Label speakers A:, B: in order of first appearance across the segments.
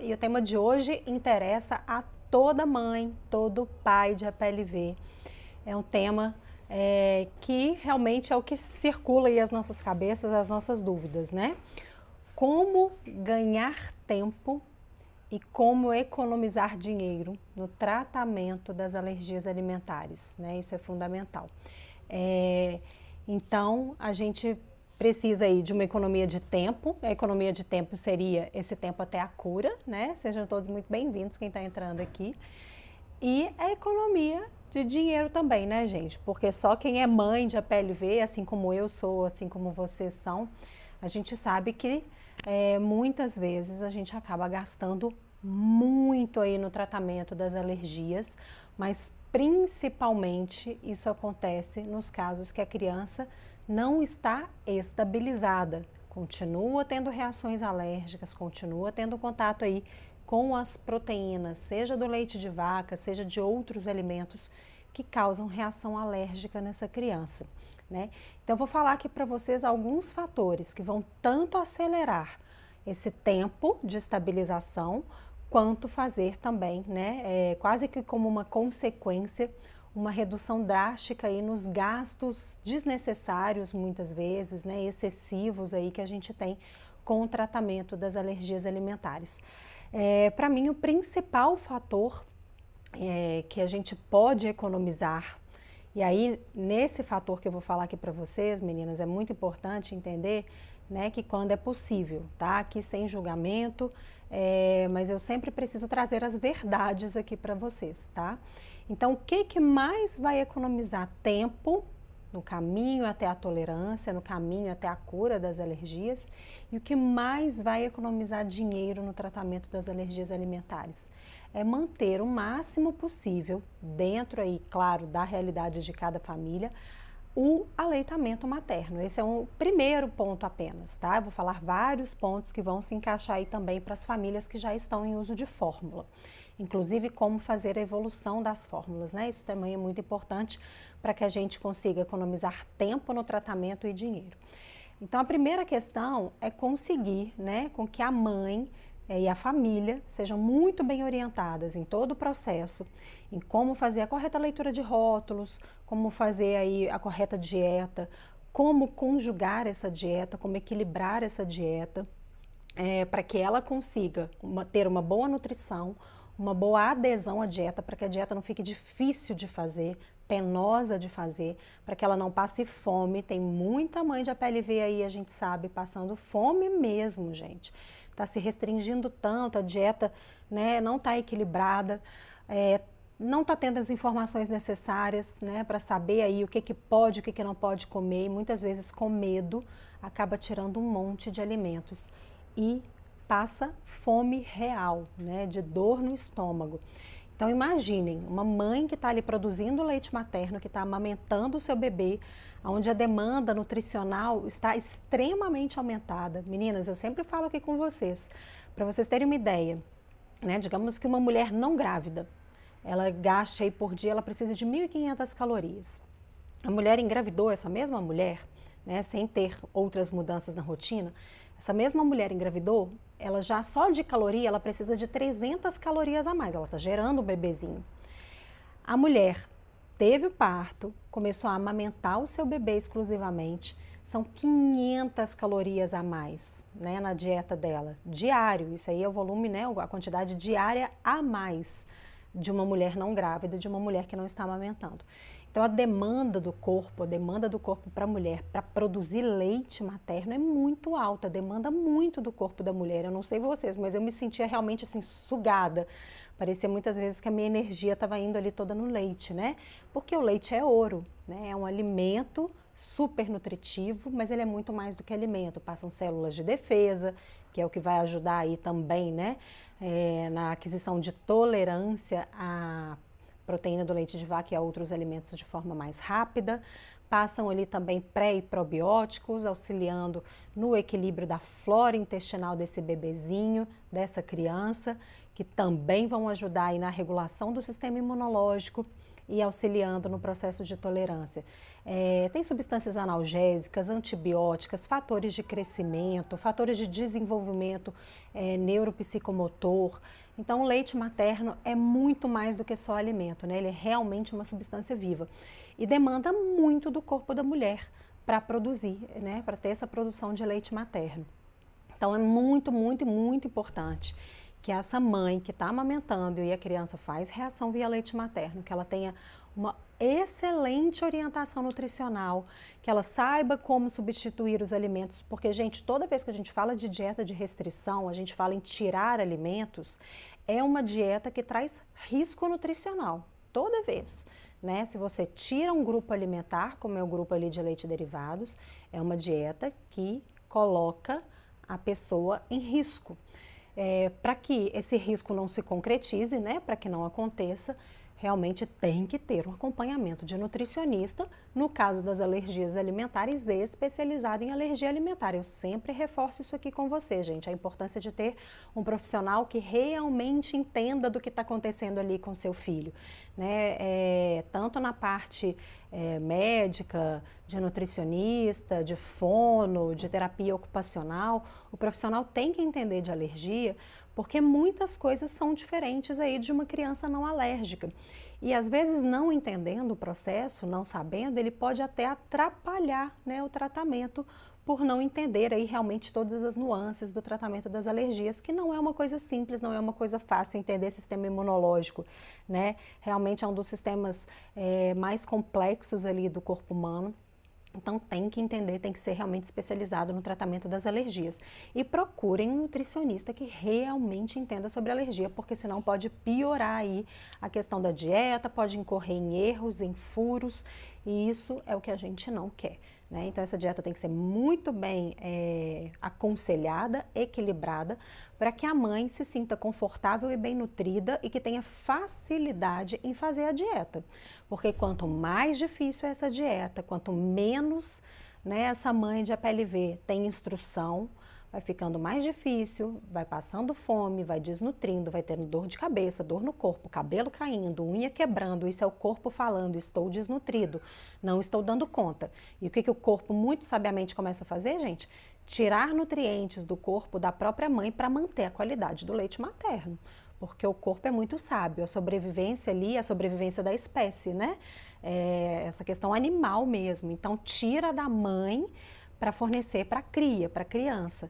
A: e o tema de hoje interessa a toda mãe, todo pai de HPLV. É um tema que realmente é o que circula aí as nossas cabeças, as nossas dúvidas, né? Como ganhar tempo e como economizar dinheiro no tratamento das alergias alimentares, né? Isso é fundamental. Então, a gente precisa aí de uma economia de tempo. A economia de tempo seria esse tempo até a cura, né? Sejam todos muito bem-vindos quem está entrando aqui. E a economia de dinheiro também, né, gente? Porque só quem é mãe de HPLV, assim como eu sou, assim como vocês são, a gente sabe que muitas vezes a gente acaba gastando muito aí no tratamento das alergias, mas principalmente isso acontece nos casos que a criança não está estabilizada, continua tendo reações alérgicas, continua tendo contato aí com as proteínas, seja do leite de vaca, seja de outros alimentos que causam reação alérgica nessa criança, né? Então, eu vou falar aqui para vocês alguns fatores que vão tanto acelerar esse tempo de estabilização, quanto fazer também, né, quase que como uma consequência, uma redução drástica aí nos gastos desnecessários, muitas vezes, né, excessivos aí que a gente tem com o tratamento das alergias alimentares. Para mim, o principal fator que a gente pode economizar, e aí nesse fator que eu vou falar aqui para vocês, meninas, é muito importante entender, né, que quando é possível, tá? Aqui sem julgamento, mas eu sempre preciso trazer as verdades aqui para vocês, tá? Então, o que mais vai economizar tempo no caminho até a tolerância, no caminho até a cura das alergias, e o que mais vai economizar dinheiro no tratamento das alergias alimentares? É manter o máximo possível, dentro aí, claro, da realidade de cada família, o aleitamento materno. Esse é um primeiro ponto apenas, tá? Eu vou falar vários pontos que vão se encaixar aí também para as famílias que já estão em uso de fórmula. Inclusive, como fazer a evolução das fórmulas, né? Isso também é muito importante para que a gente consiga economizar tempo no tratamento e dinheiro. Então, a primeira questão é conseguir, né, com que a mãe e a família sejam muito bem orientadas em todo o processo, em como fazer a correta leitura de rótulos, como fazer aí a correta dieta, como conjugar essa dieta, como equilibrar essa dieta, para que ela consiga ter uma boa nutrição, uma boa adesão à dieta, para que a dieta não fique difícil de fazer, penosa de fazer, para que ela não passe fome. Tem muita mãe de HPLV aí, a gente sabe, passando fome mesmo, gente. Está se restringindo tanto, a dieta, né, não está equilibrada, não está tendo as informações necessárias, né, para saber aí o que pode, o que não pode comer, e muitas vezes com medo acaba tirando um monte de alimentos e passa fome real, né, de dor no estômago. Então imaginem, uma mãe que está ali produzindo leite materno, que está amamentando o seu bebê, onde a demanda nutricional está extremamente aumentada. Meninas, eu sempre falo aqui com vocês, para vocês terem uma ideia, né, digamos que uma mulher não grávida, ela gasta aí por dia, ela precisa de 1.500 calorias. A mulher engravidou, essa mesma mulher, né, sem ter outras mudanças na rotina, essa mesma mulher engravidou, ela já só de caloria, ela precisa de 300 calorias a mais, ela está gerando um bebezinho. A mulher teve o parto, começou a amamentar o seu bebê exclusivamente, são 500 calorias a mais, né, na dieta dela, diário, isso aí é o volume, né, a quantidade diária a mais de uma mulher não grávida, de uma mulher que não está amamentando. Então, a demanda do corpo para a mulher para produzir leite materno é muito alta, demanda muito do corpo da mulher. Eu não sei vocês, mas eu me sentia realmente assim sugada. Parecia muitas vezes que a minha energia estava indo ali toda no leite, né? Porque o leite é ouro, né? É um alimento super nutritivo, mas ele é muito mais do que alimento. Passam células de defesa, que é o que vai ajudar aí também, né? Na aquisição de tolerância à proteína do leite de vaca e a outros alimentos de forma mais rápida. Passam ali também pré e probióticos, auxiliando no equilíbrio da flora intestinal desse bebezinho, dessa criança, que também vão ajudar aí na regulação do sistema imunológico. e auxiliando no processo de tolerância. Tem substâncias analgésicas, antibióticas, fatores de crescimento, fatores de desenvolvimento neuropsicomotor. Então, o leite materno é muito mais do que só alimento, né? Ele é realmente uma substância viva e demanda muito do corpo da mulher para produzir, né? Para ter essa produção de leite materno. Então, é muito, muito, muito importante que essa mãe que está amamentando e a criança faz reação via leite materno, que ela tenha uma excelente orientação nutricional, que ela saiba como substituir os alimentos, porque, gente, toda vez que a gente fala de dieta de restrição, a gente fala em tirar alimentos, é uma dieta que traz risco nutricional, toda vez. Né? Se você tira um grupo alimentar, como é o grupo ali de leite derivados, é uma dieta que coloca a pessoa em risco. Para que esse risco não se concretize, né? Para que não aconteça, realmente tem que ter um acompanhamento de nutricionista, no caso das alergias alimentares, especializado em alergia alimentar. Eu sempre reforço isso aqui com você, gente, a importância de ter um profissional que realmente entenda do que está acontecendo ali com seu filho, né? Tanto na parte médica, de nutricionista, de fono, de terapia ocupacional, o profissional tem que entender de alergia, porque muitas coisas são diferentes aí de uma criança não alérgica. E às vezes não entendendo o processo, não sabendo, ele pode até atrapalhar, né, o tratamento por não entender aí realmente todas as nuances do tratamento das alergias, que não é uma coisa simples, não é uma coisa fácil entender sistema imunológico, né? Realmente é um dos sistemas mais complexos ali do corpo humano. Então tem que entender, tem que ser realmente especializado no tratamento das alergias. E procurem um nutricionista que realmente entenda sobre alergia, porque senão pode piorar aí a questão da dieta, pode incorrer em erros, em furos, e isso é o que a gente não quer. Né? Então essa dieta tem que ser muito bem aconselhada, equilibrada, para que a mãe se sinta confortável e bem nutrida e que tenha facilidade em fazer a dieta. Porque quanto mais difícil é essa dieta, quanto menos, né, essa mãe de APLV tem instrução, vai ficando mais difícil, vai passando fome, vai desnutrindo, vai tendo dor de cabeça, dor no corpo, cabelo caindo, unha quebrando. Isso é o corpo falando, estou desnutrido, não estou dando conta. E o que o corpo muito sabiamente começa a fazer, gente? Tirar nutrientes do corpo da própria mãe para manter a qualidade do leite materno. Porque o corpo é muito sábio, a sobrevivência ali, a sobrevivência da espécie, né? Essa questão animal mesmo. Então, tira da mãe para fornecer para a cria, para a criança.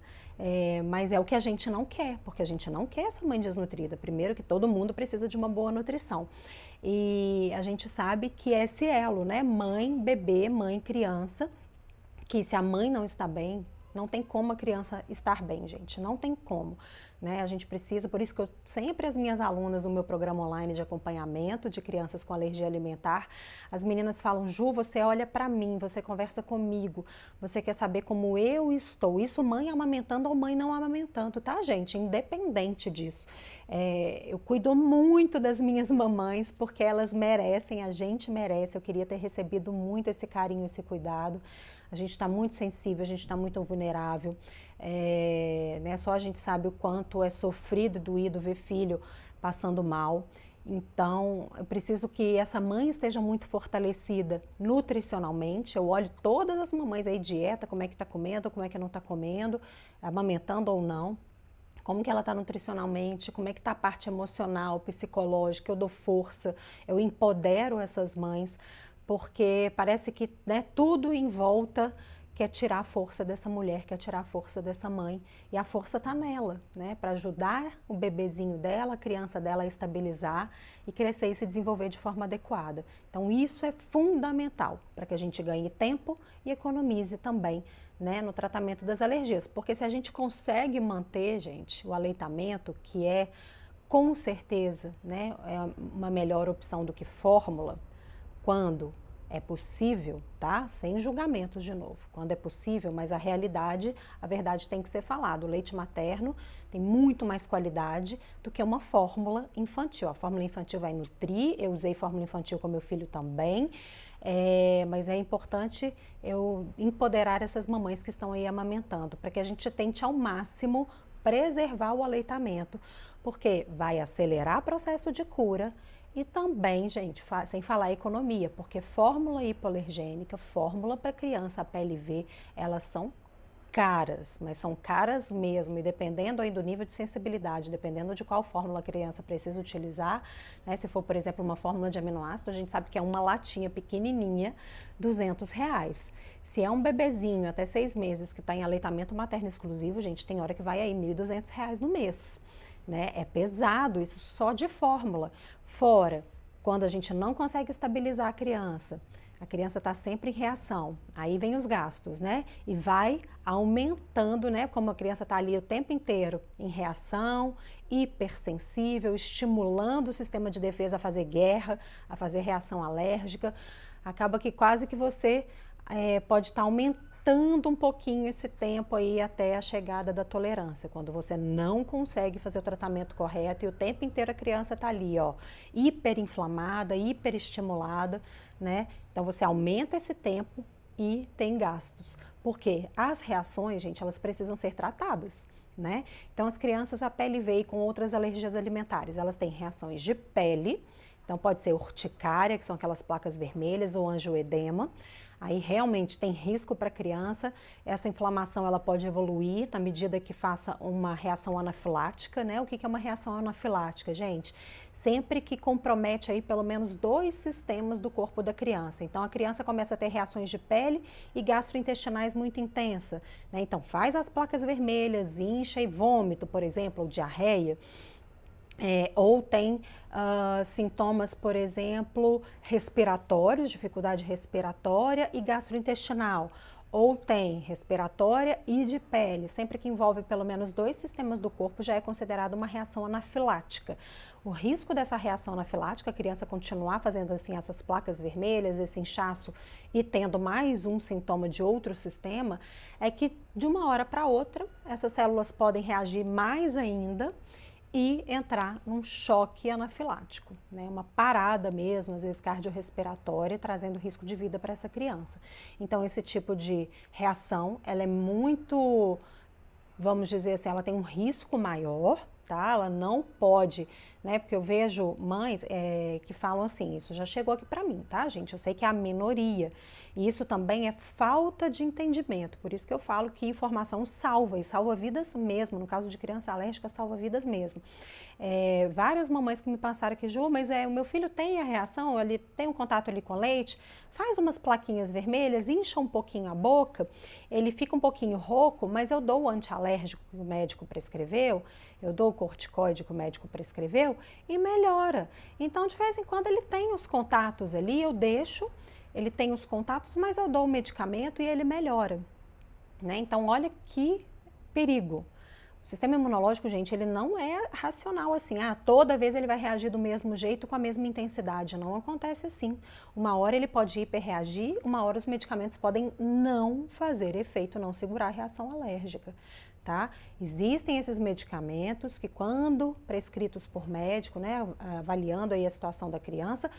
A: Mas é o que a gente não quer, porque a gente não quer essa mãe desnutrida. Primeiro que todo mundo precisa de uma boa nutrição. E a gente sabe que é esse elo, né? Mãe, bebê, mãe, criança, que se a mãe não está bem, não tem como a criança estar bem, gente, não tem como. Né? A gente precisa, por isso que eu sempre as minhas alunas no meu programa online de acompanhamento de crianças com alergia alimentar, as meninas falam, Ju, você olha para mim, você conversa comigo, você quer saber como eu estou. Isso mãe amamentando ou mãe não amamentando, tá, gente? Independente disso. Eu cuido muito das minhas mamães porque elas merecem, a gente merece. Eu queria ter recebido muito esse carinho, esse cuidado. A gente está muito sensível, a gente está muito vulnerável. Né? Só a gente sabe o quanto é sofrido e doído ver filho passando mal. Então, eu preciso que essa mãe esteja muito fortalecida nutricionalmente. Eu olho todas as mamães aí, dieta, como é que está comendo, como é que não está comendo, amamentando ou não. Como que ela está nutricionalmente, como é que está a parte emocional, psicológica, eu dou força, eu empodero essas mães, porque parece que, né, tudo em volta quer tirar a força dessa mulher, quer tirar a força dessa mãe. E a força está nela, né? Para ajudar o bebezinho dela, a criança dela a estabilizar e crescer e se desenvolver de forma adequada. Então isso é fundamental para que a gente ganhe tempo e economize também, né, no tratamento das alergias. Porque se a gente consegue manter, gente, o aleitamento, que é com certeza, né, é uma melhor opção do que fórmula, quando é possível, tá? Sem julgamentos de novo. Quando é possível, mas a realidade, a verdade tem que ser falada. O leite materno tem muito mais qualidade do que uma fórmula infantil. A fórmula infantil vai nutrir, eu usei fórmula infantil com meu filho também, mas é importante eu empoderar essas mamães que estão aí amamentando, para que a gente tente ao máximo preservar o aleitamento, porque vai acelerar o processo de cura, E também, gente, sem falar economia, porque fórmula hipoalergênica, fórmula para criança APLV, elas são caras, mas são caras mesmo, e dependendo aí do nível de sensibilidade, dependendo de qual fórmula a criança precisa utilizar, né, se for, por exemplo, uma fórmula de aminoácido, a gente sabe que é uma latinha pequenininha, R$ 200. Se é um bebezinho até 6 meses que está em aleitamento materno exclusivo, gente, tem hora que vai aí R$ 1.200 no mês, né? É pesado, isso só de fórmula. Fora, quando a gente não consegue estabilizar a criança está sempre em reação, aí vem os gastos, né? E vai aumentando, né? Como a criança está ali o tempo inteiro em reação, hipersensível, estimulando o sistema de defesa a fazer guerra, a fazer reação alérgica, acaba que quase que você pode estar aumentando um pouquinho esse tempo aí até a chegada da tolerância, quando você não consegue fazer o tratamento correto e o tempo inteiro a criança está ali, ó, hiperinflamada, hiperestimulada, né? Então você aumenta esse tempo e tem gastos, porque as reações, gente, elas precisam ser tratadas, né? Então as crianças APLV e com outras alergias alimentares, elas têm reações de pele, então pode ser urticária, que são aquelas placas vermelhas, ou angioedema. Aí realmente tem risco para a criança, essa inflamação ela pode evoluir na medida que faça uma reação anafilática, né? O que é uma reação anafilática, gente? Sempre que compromete aí pelo menos 2 sistemas do corpo da criança. Então a criança começa a ter reações de pele e gastrointestinais muito intensa, né? Então faz as placas vermelhas, incha e vômito, por exemplo, ou diarreia. Ou tem sintomas, por exemplo, respiratórios, dificuldade respiratória e gastrointestinal, ou tem respiratória e de pele. Sempre que envolve pelo menos 2 sistemas do corpo já é considerado uma reação anafilática. O risco dessa reação anafilática, a criança continuar fazendo assim essas placas vermelhas, esse inchaço e tendo mais um sintoma de outro sistema, é que de uma hora para outra essas células podem reagir mais ainda e entrar num choque anafilático, né? Uma parada mesmo, às vezes cardiorrespiratória, trazendo risco de vida para essa criança. Então, esse tipo de reação, ela é muito, vamos dizer assim, ela tem um risco maior, tá? Ela não pode, né? Porque eu vejo mães que falam assim, isso já chegou aqui para mim, tá, gente? Eu sei que é a minoria. E isso também é falta de entendimento. Por isso que eu falo que informação salva, e salva vidas mesmo. No caso de criança alérgica, salva vidas mesmo. Várias mamães que me passaram aqui, Ju, mas o meu filho tem a reação, ele tem um contato ali com leite, faz umas plaquinhas vermelhas, incha um pouquinho a boca, ele fica um pouquinho rouco, mas eu dou o antialérgico que o médico prescreveu, eu dou o corticoide que o médico prescreveu e melhora. Então, de vez em quando ele tem os contatos ali, eu deixo, ele tem os contatos, mas eu dou o medicamento e ele melhora, né? Então, olha que perigo. O sistema imunológico, gente, ele não é racional assim, toda vez ele vai reagir do mesmo jeito, com a mesma intensidade. Não acontece assim. Uma hora ele pode hiperreagir, uma hora os medicamentos podem não fazer efeito, não segurar a reação alérgica, tá? Existem esses medicamentos que, quando prescritos por médico, né, avaliando aí a situação da criança,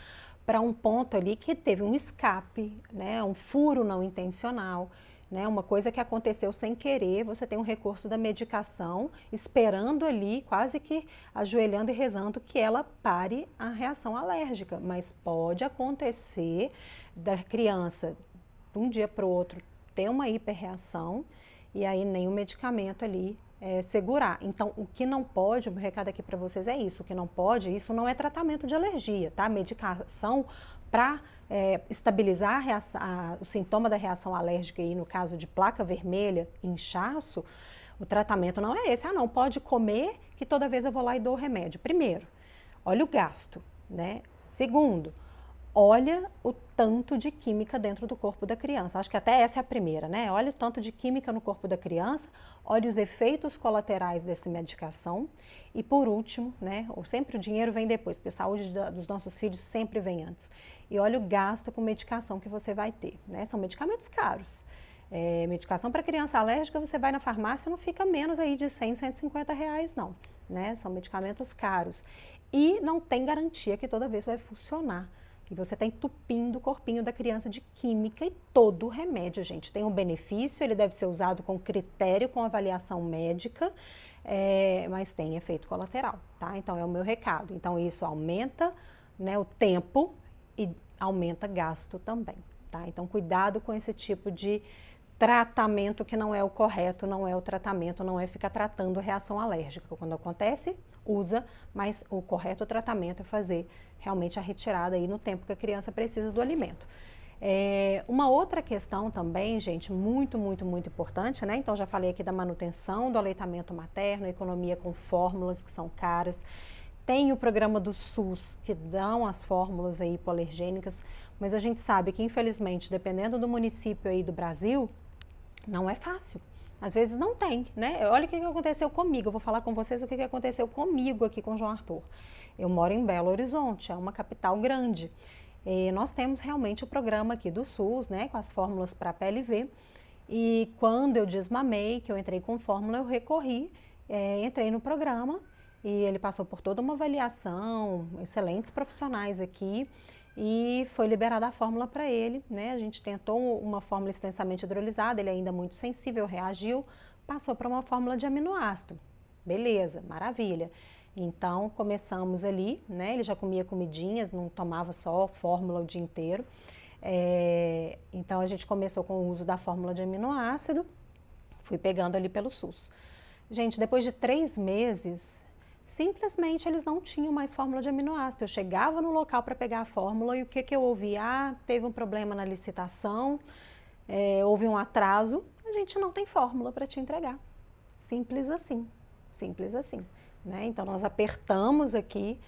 A: para um ponto ali que teve um escape, né, um furo não intencional, né, uma coisa que aconteceu sem querer, você tem um recurso da medicação, esperando ali, quase que ajoelhando e rezando que ela pare a reação alérgica, mas pode acontecer da criança, de um dia para o outro, ter uma hiperreação e aí nem o medicamento ali segurar. Então, o que não pode, o meu recado aqui para vocês é isso, o que não pode, isso não é tratamento de alergia, tá? Medicação para estabilizar o sintoma da reação alérgica aí, no caso de placa vermelha, inchaço, o tratamento não é esse. Não, pode comer que toda vez eu vou lá e dou o remédio. Primeiro, olha o gasto, né? Segundo, olha o tanto de química dentro do corpo da criança. Acho que até essa é a primeira, né? Olha o tanto de química no corpo da criança, olha os efeitos colaterais dessa medicação e, por último, né? Sempre o dinheiro vem depois, porque a saúde dos nossos filhos sempre vem antes. E olha o gasto com medicação que você vai ter, né? São medicamentos caros. Medicação para criança alérgica, você vai na farmácia, não fica menos aí de R$100, R$150, não, né? São medicamentos caros e não tem garantia que toda vez vai funcionar. E você está entupindo o corpinho da criança de química, e todo remédio, gente, tem um benefício, ele deve ser usado com critério, com avaliação médica, mas tem efeito colateral, tá? Então, é o meu recado. Então, isso aumenta né, o tempo e aumenta gasto também, tá? Então, cuidado com esse tipo de tratamento que não é o correto, não é o tratamento, não é ficar tratando reação alérgica. Quando acontece, usa, mas o correto tratamento é fazer realmente a retirada aí no tempo que a criança precisa do alimento. Uma outra questão também, gente, muito importante, né? Então, já falei aqui da manutenção do aleitamento materno, a economia com fórmulas que são caras. Tem o programa do SUS, que dão as fórmulas aí hipoalergênicas, mas a gente sabe que, infelizmente, dependendo do município aí do Brasil, não é fácil. Às vezes não tem, né? Olha o que aconteceu comigo, eu vou falar com vocês o que aconteceu comigo aqui com o João Arthur. Eu moro em Belo Horizonte, é uma capital grande. E nós temos realmente o programa aqui do SUS, né, com as fórmulas para PLV. E quando eu desmamei, que eu entrei com fórmula, eu recorri, entrei no programa e ele passou por toda uma avaliação, excelentes profissionais aqui, e foi liberada a fórmula para ele, né? A gente tentou uma fórmula extensamente hidrolisada, ele ainda muito sensível, reagiu, passou para uma fórmula de aminoácido. Beleza, maravilha. Então, começamos ali, né? Ele já comia comidinhas, não tomava só fórmula o dia inteiro. Então, a gente começou com o uso da fórmula de aminoácido, fui pegando ali pelo SUS. Gente, depois de 3 meses, simplesmente eles não tinham mais fórmula de aminoácido. Eu chegava no local para pegar a fórmula e o que eu ouvia? Ah, teve um problema na licitação, houve um atraso, a gente não tem fórmula para te entregar. Simples assim, simples assim. Né? Então, nós apertamos aqui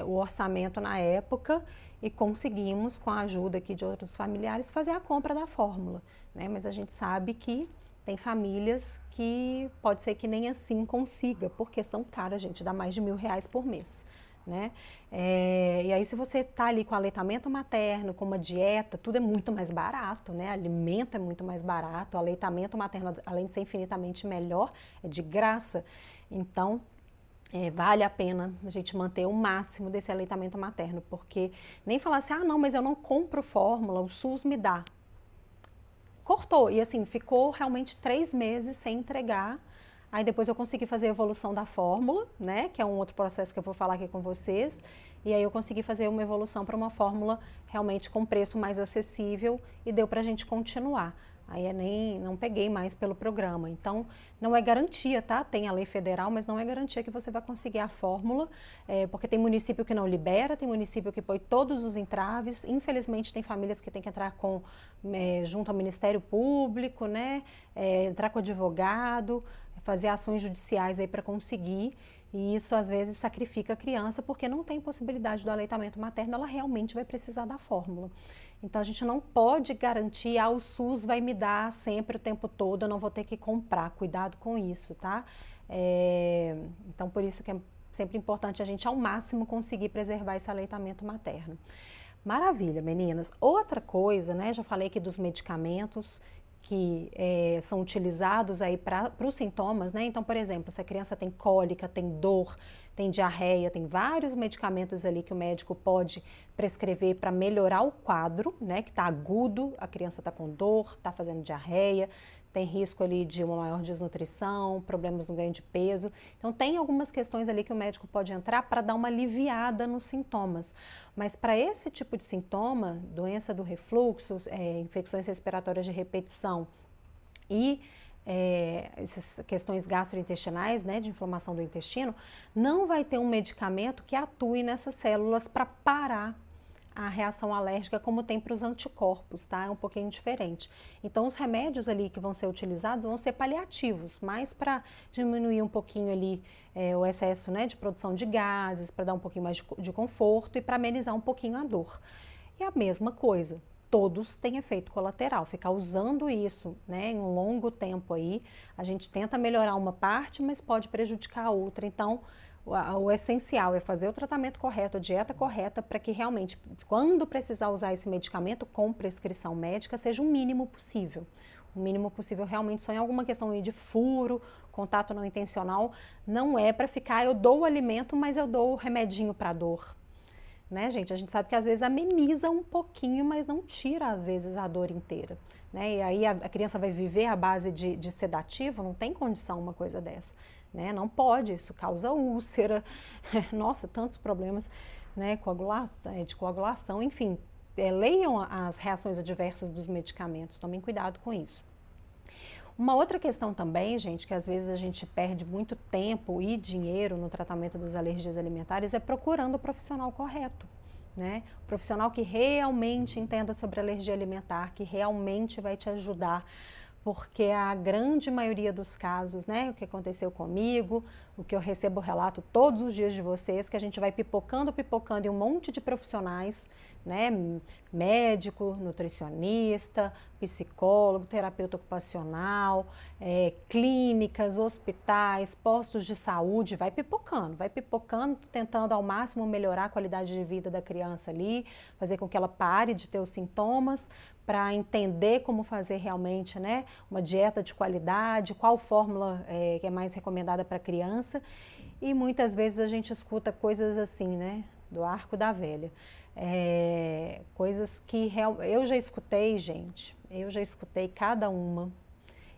A: o orçamento na época e conseguimos, com a ajuda aqui de outros familiares, fazer a compra da fórmula. Né? Mas a gente sabe que tem famílias que pode ser que nem assim consiga, porque são caras, gente, dá mais de R$1.000 por mês. Né? E aí, se você está ali com aleitamento materno, com uma dieta, tudo é muito mais barato, né? Alimento é muito mais barato, o aleitamento materno, além de ser infinitamente melhor, é de graça. Então, vale a pena a gente manter o máximo desse aleitamento materno, porque nem falar assim, ah, não, mas eu não compro fórmula, o SUS me dá. Cortou, e assim, ficou realmente 3 meses sem entregar. Aí depois eu consegui fazer a evolução da fórmula, né, que é um outro processo que eu vou falar aqui com vocês, e aí eu consegui fazer uma evolução para uma fórmula realmente com preço mais acessível e deu para a gente continuar. Aí não peguei mais pelo programa. Então, não é garantia, tá? Tem a lei federal, mas não é garantia que você vai conseguir a fórmula, porque tem município que não libera, tem município que põe todos os entraves. Infelizmente, tem famílias que têm que entrar junto ao Ministério Público, né? Entrar com advogado, fazer ações judiciais aí para conseguir. E isso, às vezes, sacrifica a criança, porque não tem possibilidade do aleitamento materno, ela realmente vai precisar da fórmula. Então, a gente não pode garantir, o SUS vai me dar sempre o tempo todo, eu não vou ter que comprar. Cuidado com isso, tá? Então, por isso que é sempre importante a gente, ao máximo, conseguir preservar esse aleitamento materno. Maravilha, meninas. Outra coisa, né? Já falei aqui dos medicamentos que são utilizados aí para os sintomas, né? Então, por exemplo, se a criança tem cólica, tem dor, tem diarreia, tem vários medicamentos ali que o médico pode prescrever para melhorar o quadro, né? Que está agudo, a criança está com dor, está fazendo diarreia, tem risco ali de uma maior desnutrição, problemas no ganho de peso. Então, tem algumas questões ali que o médico pode entrar para dar uma aliviada nos sintomas. Mas para esse tipo de sintoma, doença do refluxo, infecções respiratórias de repetição e essas questões gastrointestinais, né, de inflamação do intestino, não vai ter um medicamento que atue nessas células para parar a reação alérgica como tem para os anticorpos, tá? É um pouquinho diferente. Então, os remédios ali que vão ser utilizados vão ser paliativos, mais para diminuir um pouquinho ali o excesso, né, de produção de gases, para dar um pouquinho mais de conforto e para amenizar um pouquinho a dor. E a mesma coisa, todos têm efeito colateral. Ficar usando isso, né, em um longo tempo aí, a gente tenta melhorar uma parte, mas pode prejudicar a outra. Então, o essencial é fazer o tratamento correto, a dieta correta, para que realmente, quando precisar usar esse medicamento com prescrição médica, seja o mínimo possível. O mínimo possível realmente só em alguma questão aí de furo, contato não intencional, não é para ficar, eu dou o alimento, mas eu dou o remedinho para dor. Né, gente? A gente sabe que às vezes ameniza um pouquinho, mas não tira às vezes a dor inteira. Né? E aí a criança vai viver à base de sedativo, não tem condição uma coisa dessa. Né? Não pode, isso causa úlcera, nossa, tantos problemas. né, de coagulação, enfim, leiam as reações adversas dos medicamentos, tomem cuidado com isso. Uma outra questão também, gente, que às vezes a gente perde muito tempo e dinheiro no tratamento das alergias alimentares é procurando o profissional correto, né? O profissional que realmente entenda sobre alergia alimentar, que realmente vai te ajudar, porque a grande maioria dos casos, né, o que aconteceu comigo, o que eu recebo relato todos os dias de vocês, que a gente vai pipocando em um monte de profissionais, né, médico, nutricionista, psicólogo, terapeuta ocupacional, clínicas, hospitais, postos de saúde, vai pipocando, tentando ao máximo melhorar a qualidade de vida da criança ali, fazer com que ela pare de ter os sintomas, para entender como fazer realmente, né, uma dieta de qualidade, qual fórmula que é mais recomendada para a criança. E muitas vezes a gente escuta coisas assim, né, do arco da velha. Coisas que eu já escutei, gente, eu já escutei cada uma.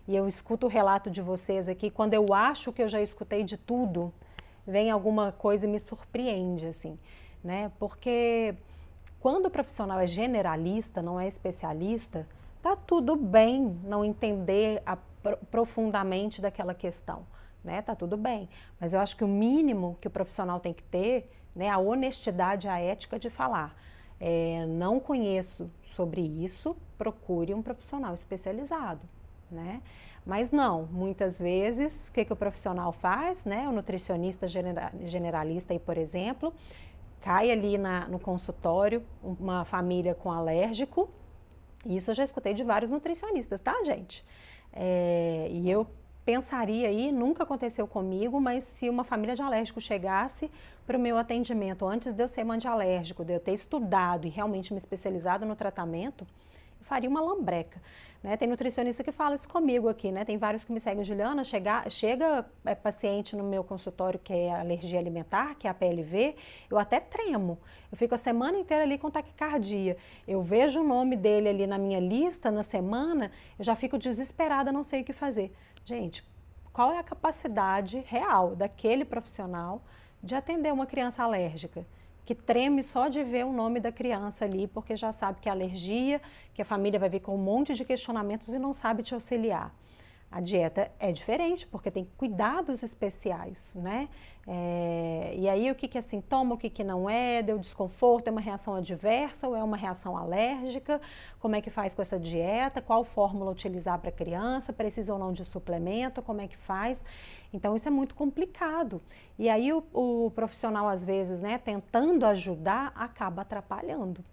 A: E eu escuto o relato de vocês aqui, quando eu acho que eu já escutei de tudo, vem alguma coisa e me surpreende, assim, né, porque quando o profissional é generalista, não é especialista, tá tudo bem não entender profundamente daquela questão, né? Tá tudo bem. Mas eu acho que o mínimo que o profissional tem que ter, né, a honestidade, a ética de falar. Não conheço sobre isso, procure um profissional especializado, né? Mas não, muitas vezes, o que o profissional faz, né? O nutricionista generalista aí, por exemplo, cai ali no consultório uma família com alérgico, isso eu já escutei de vários nutricionistas, tá, gente? E eu pensaria aí, nunca aconteceu comigo, mas se uma família de alérgico chegasse para o meu atendimento, antes de eu ser mãe de alérgico, de eu ter estudado e realmente me especializado no tratamento, eu faria uma lambreca, né? Tem nutricionista que fala isso comigo aqui, né? Tem vários que me seguem, Juliana, chega paciente no meu consultório que é alergia alimentar, que é a PLV, eu até tremo, eu fico a semana inteira ali com taquicardia, eu vejo o nome dele ali na minha lista na semana, eu já fico desesperada, não sei o que fazer. Gente, qual é a capacidade real daquele profissional de atender uma criança alérgica? Que treme só de ver o nome da criança ali, porque já sabe que é alergia, que a família vai vir com um monte de questionamentos e não sabe te auxiliar. A dieta é diferente, porque tem cuidados especiais, né? E aí o que é sintoma, o que não é, deu desconforto, é uma reação adversa ou é uma reação alérgica, como é que faz com essa dieta, qual fórmula utilizar para a criança, precisa ou não de suplemento, como é que faz. Então isso é muito complicado. E aí o profissional às vezes, né, tentando ajudar, acaba atrapalhando.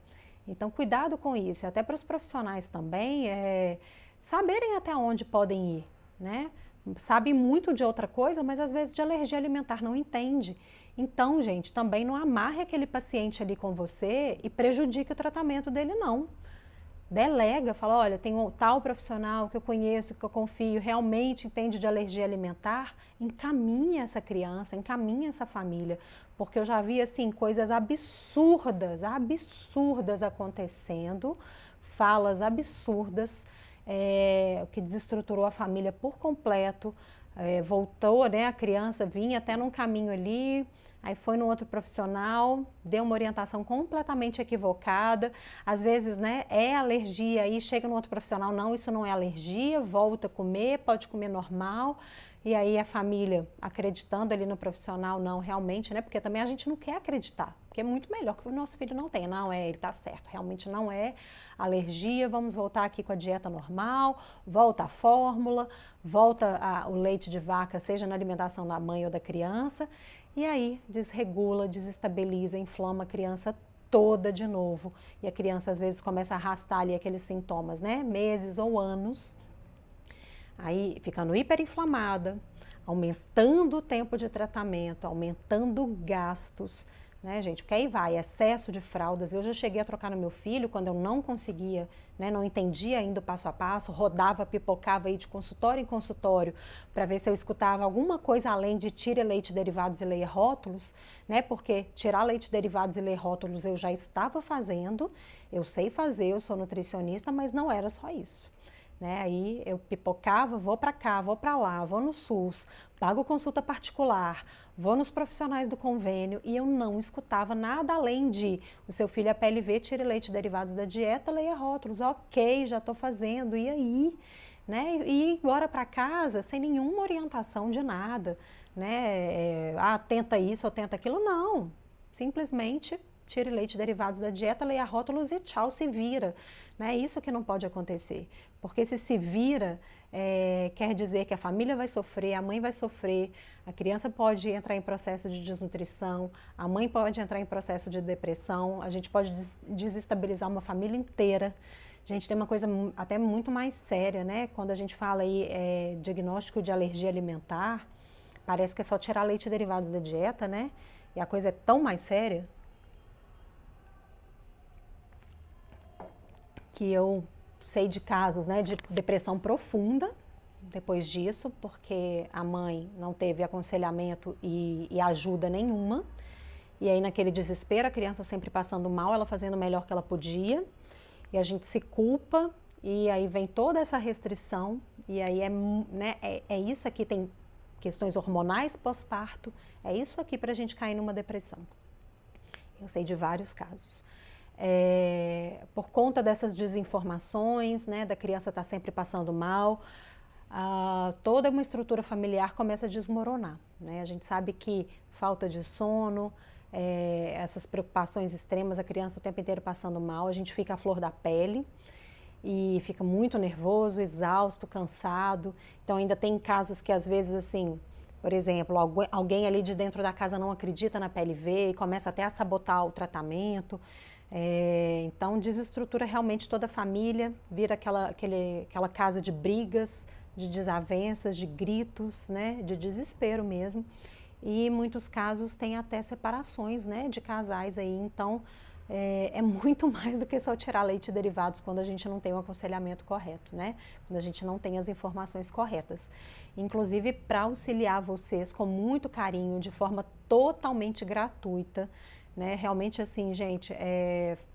A: Então cuidado com isso, e até para os profissionais também, saberem até onde podem ir, né? Sabem muito de outra coisa, mas às vezes de alergia alimentar não entende. Então, gente, também não amarre aquele paciente ali com você e prejudique o tratamento dele, não. Delega, fala, olha, tem um tal profissional que eu conheço, que eu confio, realmente entende de alergia alimentar, encaminha essa criança, encaminha essa família, porque eu já vi, assim, coisas absurdas acontecendo, falas absurdas, que desestruturou a família por completo, voltou, né, a criança vinha até num caminho ali, aí foi no outro profissional, deu uma orientação completamente equivocada, às vezes, né, é alergia, aí chega no outro profissional, não, isso não é alergia, volta a comer, pode comer normal, e aí a família acreditando ali no profissional, não, realmente, né, porque também a gente não quer acreditar, porque é muito melhor que o nosso filho não tenha, não, ele tá certo, realmente não é alergia, vamos voltar aqui com a dieta normal, volta a fórmula, volta o leite de vaca, seja na alimentação da mãe ou da criança, e aí desregula, desestabiliza, inflama a criança toda de novo. E a criança às vezes começa a arrastar ali aqueles sintomas, né? Meses ou anos. Aí ficando hiperinflamada, aumentando o tempo de tratamento, aumentando gastos, né, gente? Porque aí vai, excesso de fraldas. Eu já cheguei a trocar no meu filho quando eu não conseguia, né, não entendia ainda o passo a passo, rodava, pipocava aí de consultório em consultório para ver se eu escutava alguma coisa além de tire leite derivados e leia rótulos, né? Porque tirar leite derivados e ler rótulos eu já estava fazendo, eu sei fazer, eu sou nutricionista, mas não era só isso. né? Aí eu pipocava, vou para cá, vou para lá, vou no SUS, pago consulta particular, vou nos profissionais do convênio e eu não escutava nada além de o seu filho é PLV, tire leite derivados da dieta, leia rótulos, ok, já estou fazendo, e aí? Né? E ir embora para casa sem nenhuma orientação de nada, né? Tenta isso ou tenta aquilo, não. Simplesmente tire leite derivados da dieta, leia rótulos e tchau, se vira. Né? Isso que não pode acontecer, porque se vira, quer dizer que a família vai sofrer, a mãe vai sofrer, a criança pode entrar em processo de desnutrição, a mãe pode entrar em processo de depressão, a gente pode desestabilizar uma família inteira. Gente, tem uma coisa até muito mais séria, né? Quando a gente fala aí diagnóstico de alergia alimentar, parece que é só tirar leite e derivados da dieta, né? E a coisa é tão mais séria que eu sei de casos, né, de depressão profunda depois disso, porque a mãe não teve aconselhamento e ajuda nenhuma. E aí, naquele desespero, a criança sempre passando mal, ela fazendo o melhor que ela podia. E a gente se culpa, e aí vem toda essa restrição, e aí é isso aqui, tem questões hormonais pós-parto, é isso aqui para a gente cair numa depressão. Eu sei de vários casos. Por conta dessas desinformações, né, da criança estar sempre passando mal, toda uma estrutura familiar começa a desmoronar. Né? A gente sabe que falta de sono, essas preocupações extremas, a criança o tempo inteiro passando mal, a gente fica à flor da pele e fica muito nervoso, exausto, cansado. Então ainda tem casos que às vezes assim, por exemplo, alguém ali de dentro da casa não acredita na PLV e começa até a sabotar o tratamento. Então desestrutura realmente toda a família, vira aquela casa de brigas, de desavenças, de gritos, né, de desespero mesmo. E em muitos casos tem até separações, né, de casais aí, então é muito mais do que só tirar leite e derivados quando a gente não tem o aconselhamento correto, né, quando a gente não tem as informações corretas. Inclusive para auxiliar vocês com muito carinho, de forma totalmente gratuita, né, realmente assim, gente,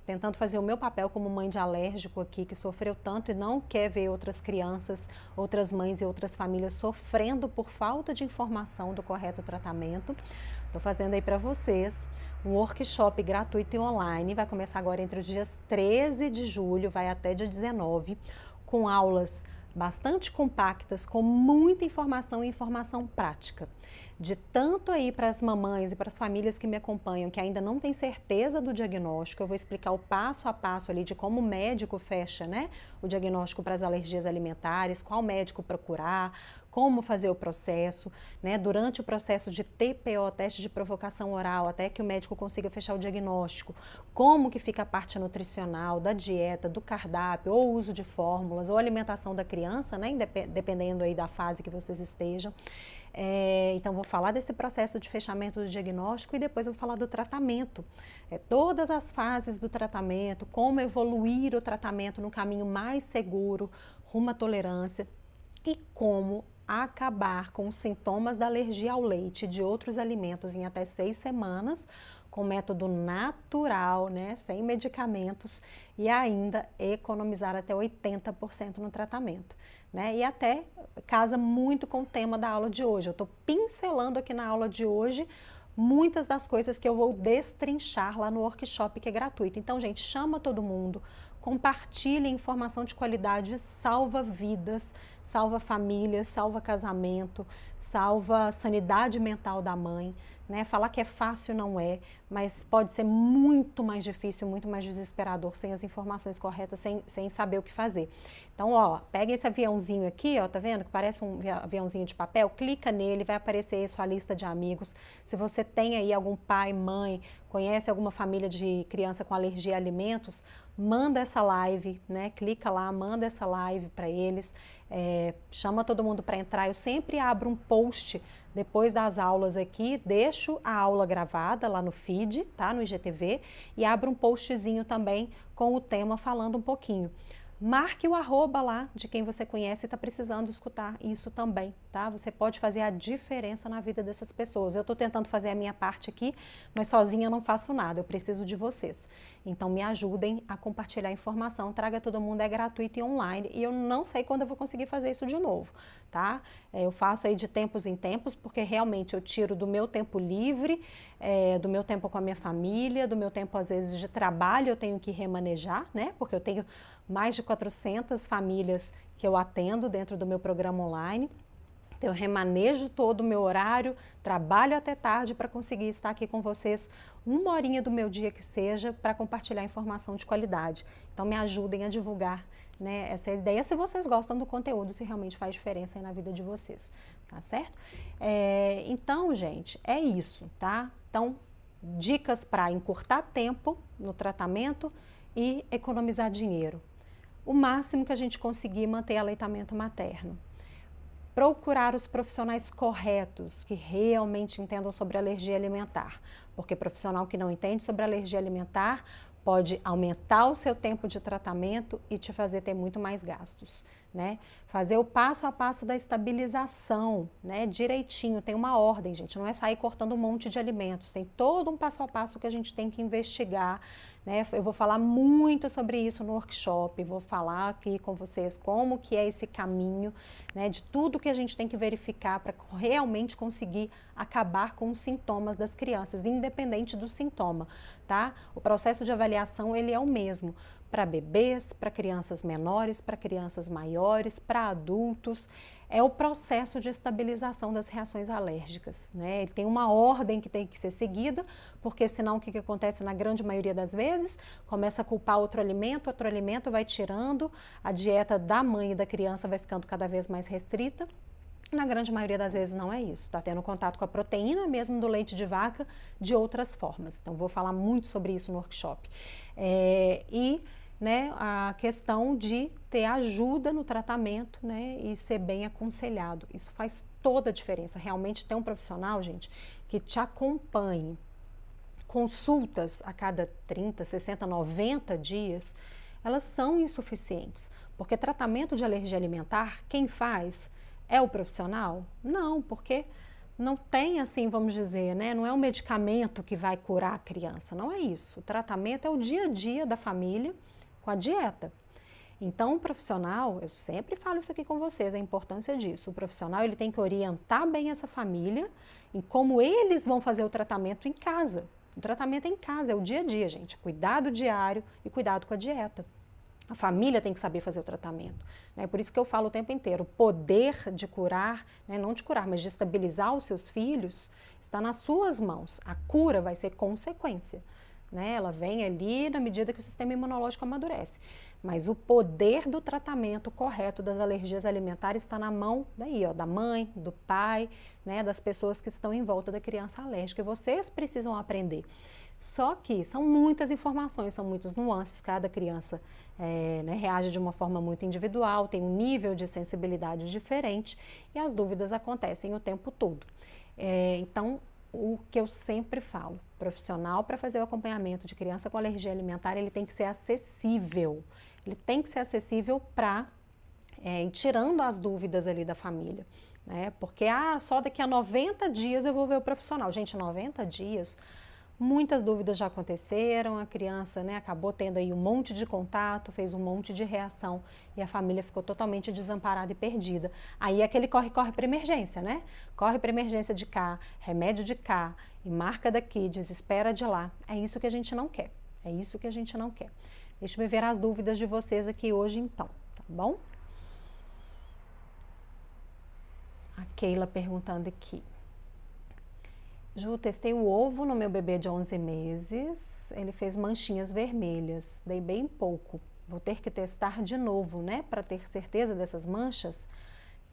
A: tentando fazer o meu papel como mãe de alérgico aqui, que sofreu tanto e não quer ver outras crianças, outras mães e outras famílias sofrendo por falta de informação do correto tratamento. Estou fazendo aí para vocês um workshop gratuito e online, vai começar agora entre os dias 13 de julho, vai até dia 19, com aulas bastante compactas, com muita informação e informação prática. De tanto aí para as mamães e para as famílias que me acompanham, que ainda não têm certeza do diagnóstico, eu vou explicar o passo a passo ali de como o médico fecha, né, o diagnóstico para as alergias alimentares, qual médico procurar, como fazer o processo, né, durante o processo de TPO, teste de provocação oral, até que o médico consiga fechar o diagnóstico, como que fica a parte nutricional, da dieta, do cardápio, ou uso de fórmulas, ou alimentação da criança, né, dependendo aí da fase que vocês estejam. Então, vou falar desse processo de fechamento do diagnóstico e depois vou falar do tratamento. Todas as fases do tratamento, como evoluir o tratamento no caminho mais seguro, rumo à tolerância e como acabar com os sintomas da alergia ao leite e de outros alimentos em até 6 semanas, com método natural, né, sem medicamentos, e ainda economizar até 80% no tratamento. Né? E até casa muito com o tema da aula de hoje. Eu estou pincelando aqui na aula de hoje muitas das coisas que eu vou destrinchar lá no workshop, que é gratuito. Então, gente, chama todo mundo, compartilhe informação de qualidade, salva vidas, salva famílias, salva casamento, salva a sanidade mental da mãe. Né? Falar que é fácil não é, mas pode ser muito mais difícil, muito mais desesperador sem as informações corretas, sem saber o que fazer. Então, ó, pega esse aviãozinho aqui, ó, tá vendo que parece um aviãozinho de papel? Clica nele, vai aparecer aí sua lista de amigos. Se você tem aí algum pai, mãe, conhece alguma família de criança com alergia a alimentos, manda essa live, né? Clica lá, manda essa live para eles, chama todo mundo para entrar. Eu sempre abro um post depois das aulas aqui, deixo a aula gravada lá no feed, tá? No IGTV, e abro um postzinho também com o tema falando um pouquinho. marque o @, lá de quem você conhece e está precisando escutar isso também, tá? Você pode fazer a diferença na vida dessas pessoas. Eu estou tentando fazer a minha parte aqui, mas sozinha eu não faço nada, eu preciso de vocês. Então me ajudem a compartilhar a informação, traga todo mundo, é gratuito e online, e eu não sei quando eu vou conseguir fazer isso de novo, tá? Eu faço aí de tempos em tempos, porque realmente eu tiro do meu tempo livre, do meu tempo com a minha família, do meu tempo às vezes de trabalho, eu tenho que remanejar, né? Porque eu tenho mais de 400 famílias que eu atendo dentro do meu programa online. Então, eu remanejo todo o meu horário, trabalho até tarde para conseguir estar aqui com vocês 1 horinha do meu dia que seja para compartilhar informação de qualidade. Então, me ajudem a divulgar, né, essa ideia, se vocês gostam do conteúdo, se realmente faz diferença aí na vida de vocês, tá certo? Então, gente, é isso, tá? Então, dicas para encurtar tempo no tratamento e economizar dinheiro. O máximo que a gente conseguir manter aleitamento materno. Procurar os profissionais corretos, que realmente entendam sobre alergia alimentar, porque profissional que não entende sobre alergia alimentar pode aumentar o seu tempo de tratamento e te fazer ter muito mais gastos, né? Fazer o passo a passo da estabilização, né? Direitinho, tem uma ordem, gente, não é sair cortando um monte de alimentos, tem todo um passo a passo que a gente tem que investigar, né? Eu vou falar muito sobre isso no workshop, vou falar aqui com vocês como que é esse caminho, né? De tudo que a gente tem que verificar para realmente conseguir acabar com os sintomas das crianças, independente do sintoma, tá? O processo de avaliação, ele é o mesmo para bebês, para crianças menores, para crianças maiores, para adultos. É o processo de estabilização das reações alérgicas, né? Ele tem uma ordem que tem que ser seguida, porque senão o que acontece na grande maioria das vezes? Começa a culpar outro alimento vai tirando, a dieta da mãe e da criança vai ficando cada vez mais restrita. Na grande maioria das vezes não é isso, está tendo contato com a proteína mesmo do leite de vaca de outras formas. Então vou falar muito sobre isso no workshop. Né, a questão de ter ajuda no tratamento, né, e ser bem aconselhado. Isso faz toda a diferença. Realmente ter um profissional, gente, que te acompanhe. Consultas a cada 30, 60, 90 dias, elas são insuficientes. Porque tratamento de alergia alimentar, quem faz é o profissional? Não, porque não tem assim, vamos dizer, né? Não é um medicamento que vai curar a criança, não é isso. O tratamento é o dia a dia da família com a dieta. Então, o profissional, eu sempre falo isso aqui com vocês, a importância disso. O profissional, ele tem que orientar bem essa família em como eles vão fazer o tratamento em casa. O tratamento é em casa, é o dia a dia, gente. Cuidado diário e cuidado com a dieta. A família tem que saber fazer o tratamento, né? Por isso que eu falo o tempo inteiro, o poder de curar, né? Não de curar, mas de estabilizar os seus filhos, está nas suas mãos. A cura vai ser consequência, né? Ela vem ali na medida que o sistema imunológico amadurece. Mas o poder do tratamento correto das alergias alimentares está na mão daí, ó, da mãe, do pai, né? Das pessoas que estão em volta da criança alérgica. E vocês precisam aprender. Só que são muitas informações, são muitas nuances, cada criança né, reage de uma forma muito individual, tem um nível de sensibilidade diferente e as dúvidas acontecem o tempo todo. Então, o que eu sempre falo, profissional para fazer o acompanhamento de criança com alergia alimentar, ele tem que ser acessível. Ele tem que ser acessível para ir tirando as dúvidas ali da família, né? Porque só daqui a 90 dias eu vou ver o profissional. Gente, 90 dias... Muitas dúvidas já aconteceram, a criança, né, acabou tendo aí um monte de contato, fez um monte de reação e a família ficou totalmente desamparada e perdida. Aí aquele corre-corre para emergência, né? Corre para emergência de cá, remédio de cá e marca daqui, desespera de lá. É isso que a gente não quer, é isso que a gente não quer. Deixa eu ver as dúvidas de vocês aqui hoje então, tá bom? A Keila perguntando aqui. Ju, testei o ovo no meu bebê de 11 meses, ele fez manchinhas vermelhas, dei bem pouco. Vou ter que testar de novo, né, para ter certeza dessas manchas?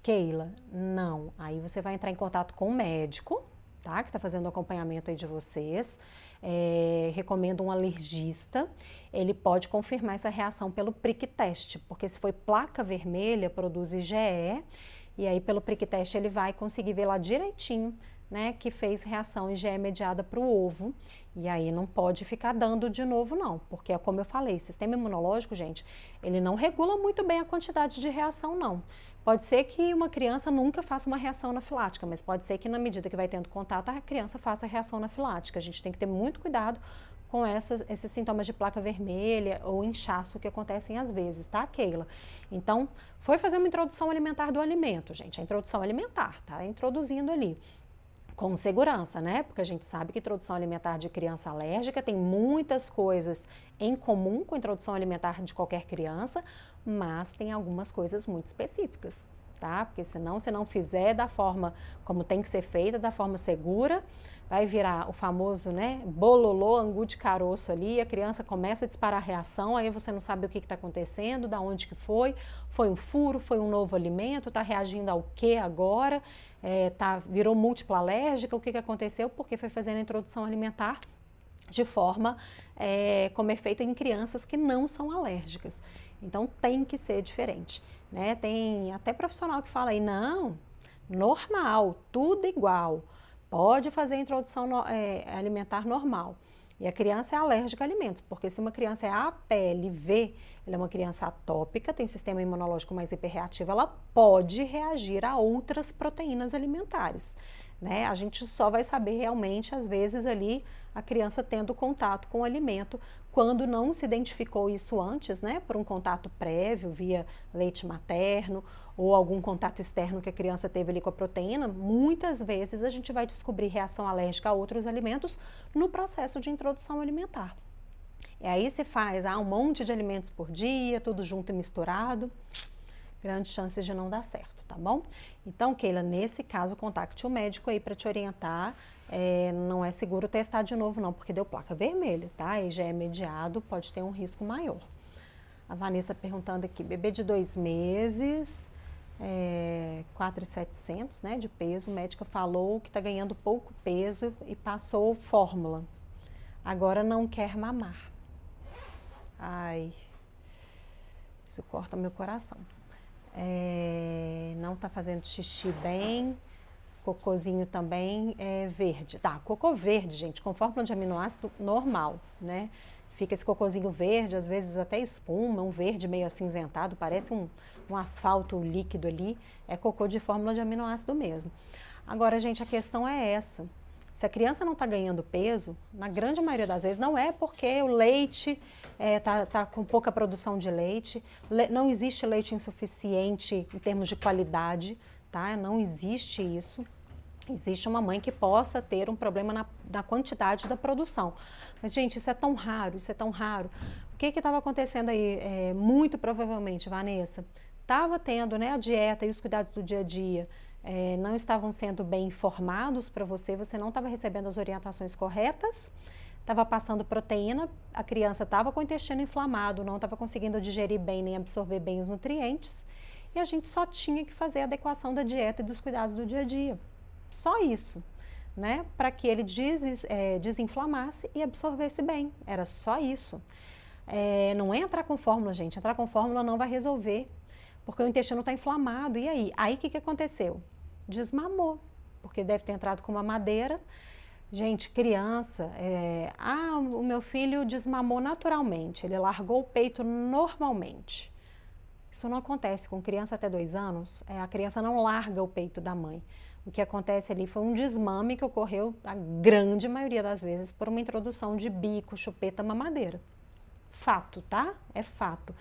A: Keila, não. Aí você vai entrar em contato com o médico, tá, que está fazendo o acompanhamento aí de vocês. Recomendo um alergista, ele pode confirmar essa reação pelo prick test, porque se foi placa vermelha, produz IgE, e aí pelo prick test ele vai conseguir ver lá direitinho, né, que fez reação IgE mediada para o ovo. E aí não pode ficar dando de novo não, porque é como eu falei, sistema imunológico, gente, ele não regula muito bem a quantidade de reação não. Pode ser que uma criança nunca faça uma reação anafilática, mas pode ser que na medida que vai tendo contato, a criança faça reação anafilática. A gente tem que ter muito cuidado com esses sintomas de placa vermelha ou inchaço que acontecem às vezes, tá, Keila? Então, foi fazer uma introdução alimentar do alimento, gente, a introdução alimentar, tá? Introduzindo ali. Com segurança, né? Porque a gente sabe que introdução alimentar de criança alérgica tem muitas coisas em comum com a introdução alimentar de qualquer criança, mas tem algumas coisas muito específicas, tá? Porque senão, se não fizer da forma como tem que ser feita, da forma segura, vai virar o famoso, né, bololô, angu de caroço ali, a criança começa a disparar reação, aí você não sabe o que está acontecendo, da onde que foi um furo, foi um novo alimento, está reagindo ao que agora, virou múltipla alérgica, o que aconteceu? Porque foi fazendo a introdução alimentar de forma como é feita em crianças que não são alérgicas. Então tem que ser diferente, né? Tem até profissional que fala aí, não, normal, tudo igual. Pode fazer a introdução alimentar normal. E a criança é alérgica a alimentos, porque se uma criança é APLV, ela é uma criança atópica, tem sistema imunológico mais hiperreativo, ela pode reagir a outras proteínas alimentares, né? A gente só vai saber realmente, às vezes, ali, a criança tendo contato com o alimento, quando não se identificou isso antes, né? Por um contato prévio, via leite materno, ou algum contato externo que a criança teve ali com a proteína, muitas vezes a gente vai descobrir reação alérgica a outros alimentos no processo de introdução alimentar. E aí se faz um monte de alimentos por dia, tudo junto e misturado, grandes chances de não dar certo, tá bom? Então, Keila, nesse caso, contacte o médico aí para te orientar. Não é seguro testar de novo não, porque deu placa vermelha, tá? E já é mediado, pode ter um risco maior. A Vanessa perguntando aqui, bebê de 2 meses, 4.700, né, de peso, o médico falou que está ganhando pouco peso e passou fórmula. Agora não quer mamar. Ai, isso corta meu coração. Não está fazendo xixi bem, cocôzinho também é verde. Tá, cocô verde, gente, com fórmula de aminoácido normal, né? Fica esse cocôzinho verde, às vezes até espuma, um verde meio acinzentado, parece um asfalto líquido ali, é cocô de fórmula de aminoácido mesmo. Agora, gente, a questão é essa. Se a criança não está ganhando peso, na grande maioria das vezes não é porque o leite tá com pouca produção de leite, não existe leite insuficiente em termos de qualidade, tá? Não existe isso. Existe uma mãe que possa ter um problema na quantidade da produção. Mas, gente, isso é tão raro, isso é tão raro. O que estava acontecendo aí? Muito provavelmente, Vanessa, estava tendo, né, a dieta e os cuidados do dia a dia, não estavam sendo bem informados para você não estava recebendo as orientações corretas, estava passando proteína, a criança estava com o intestino inflamado, não estava conseguindo digerir bem nem absorver bem os nutrientes, e a gente só tinha que fazer a adequação da dieta e dos cuidados do dia a dia. Só isso, né? Para que ele desinflamasse e absorvesse bem. Era só isso. Não é entrar com fórmula, gente. Entrar com fórmula não vai resolver, porque o intestino está inflamado. E aí? Aí o que aconteceu? Desmamou, porque deve ter entrado com uma mamadeira. Gente, criança, o meu filho desmamou naturalmente, ele largou o peito normalmente. Isso não acontece com criança até 2 anos, a criança não larga o peito da mãe. O que acontece ali foi um desmame que ocorreu, a grande maioria das vezes, por uma introdução de bico, chupeta, mamadeira. Fato, tá? É fato.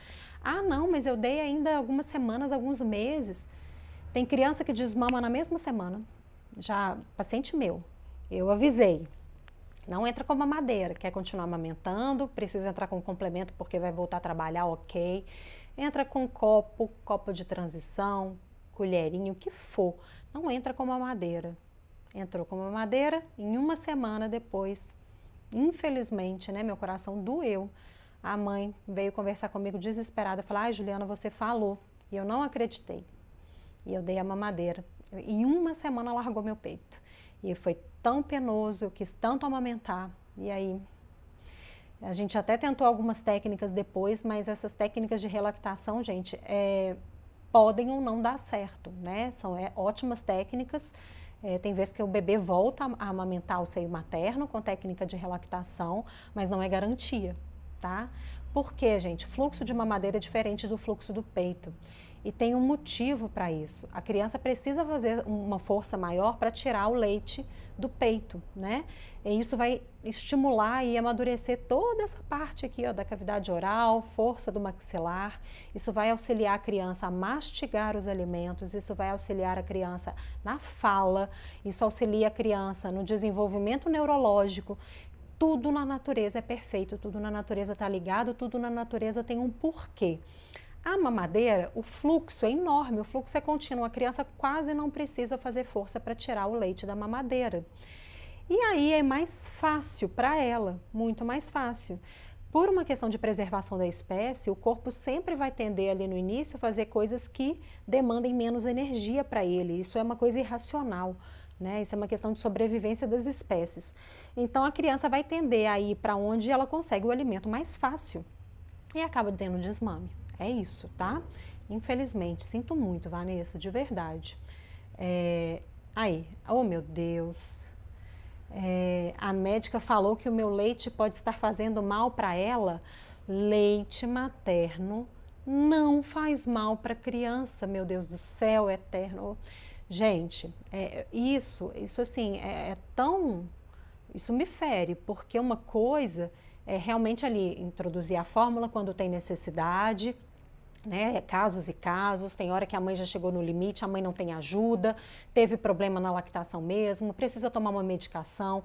A: Ah, não, mas eu dei ainda algumas semanas, alguns meses. Tem criança que desmama na mesma semana. Já, paciente meu, eu avisei. Não entra com mamadeira, quer continuar amamentando, precisa entrar com complemento porque vai voltar a trabalhar, ok. Entra com copo de transição, colherinho, o que for. Não entra com mamadeira. Entrou com mamadeira, em 1 semana depois, infelizmente, né, meu coração doeu. A mãe veio conversar comigo desesperada, falar, ai, Juliana, você falou. E eu não acreditei. E eu dei a mamadeira. Em 1 semana largou meu peito. E foi tão penoso, eu quis tanto amamentar. E aí, a gente até tentou algumas técnicas depois, mas essas técnicas de relactação, gente, podem ou não dar certo, né? São ótimas técnicas, Tem vezes que o bebê volta a amamentar o seio materno com técnica de relactação, mas não é garantia, tá? Por quê, gente? Fluxo de mamadeira é diferente do fluxo do peito. E tem um motivo para isso. A criança precisa fazer uma força maior para tirar o leite do peito, né? E isso vai estimular e amadurecer toda essa parte aqui, ó, da cavidade oral, força do maxilar. Isso vai auxiliar a criança a mastigar os alimentos, isso vai auxiliar a criança na fala, isso auxilia a criança no desenvolvimento neurológico. Tudo na natureza é perfeito, tudo na natureza está ligado, tudo na natureza tem um porquê. A mamadeira, o fluxo é enorme, o fluxo é contínuo, a criança quase não precisa fazer força para tirar o leite da mamadeira. E aí é mais fácil para ela, muito mais fácil. Por uma questão de preservação da espécie, o corpo sempre vai tender ali no início a fazer coisas que demandem menos energia para ele. Isso é uma coisa irracional, né? Isso é uma questão de sobrevivência das espécies. Então a criança vai tender a ir para onde ela consegue o alimento mais fácil e acaba tendo desmame. É isso, tá? Infelizmente, sinto muito, Vanessa, de verdade. Oh meu Deus. A médica falou que o meu leite pode estar fazendo mal para ela. Leite materno não faz mal para criança, meu Deus do céu, eterno. Gente, isso assim, tão... Isso me fere, porque uma coisa é realmente ali introduzir a fórmula quando tem necessidade, né? Casos e casos, tem hora que a mãe já chegou no limite, a mãe não tem ajuda, teve problema na lactação mesmo, precisa tomar uma medicação,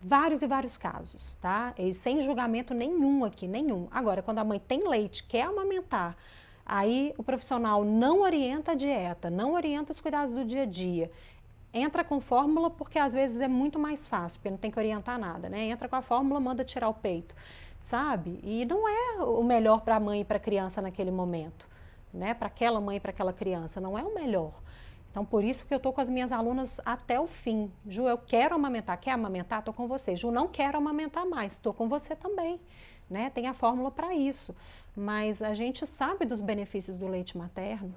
A: vários e vários casos, tá? E sem julgamento nenhum aqui, nenhum. Agora, quando a mãe tem leite, quer amamentar, aí o profissional não orienta a dieta, não orienta os cuidados do dia a dia, entra com fórmula porque às vezes é muito mais fácil, porque não tem que orientar nada, né? Entra com a fórmula, manda tirar o peito, sabe? E não é o melhor para a mãe e para a criança naquele momento, né? Para aquela mãe e para aquela criança, não é o melhor. Então, por isso que eu tô com as minhas alunas até o fim. Ju, eu quero amamentar. Quer amamentar? Tô com você. Ju, não quero amamentar mais. Tô com você também, né? Tem a fórmula para isso. Mas a gente sabe dos benefícios do leite materno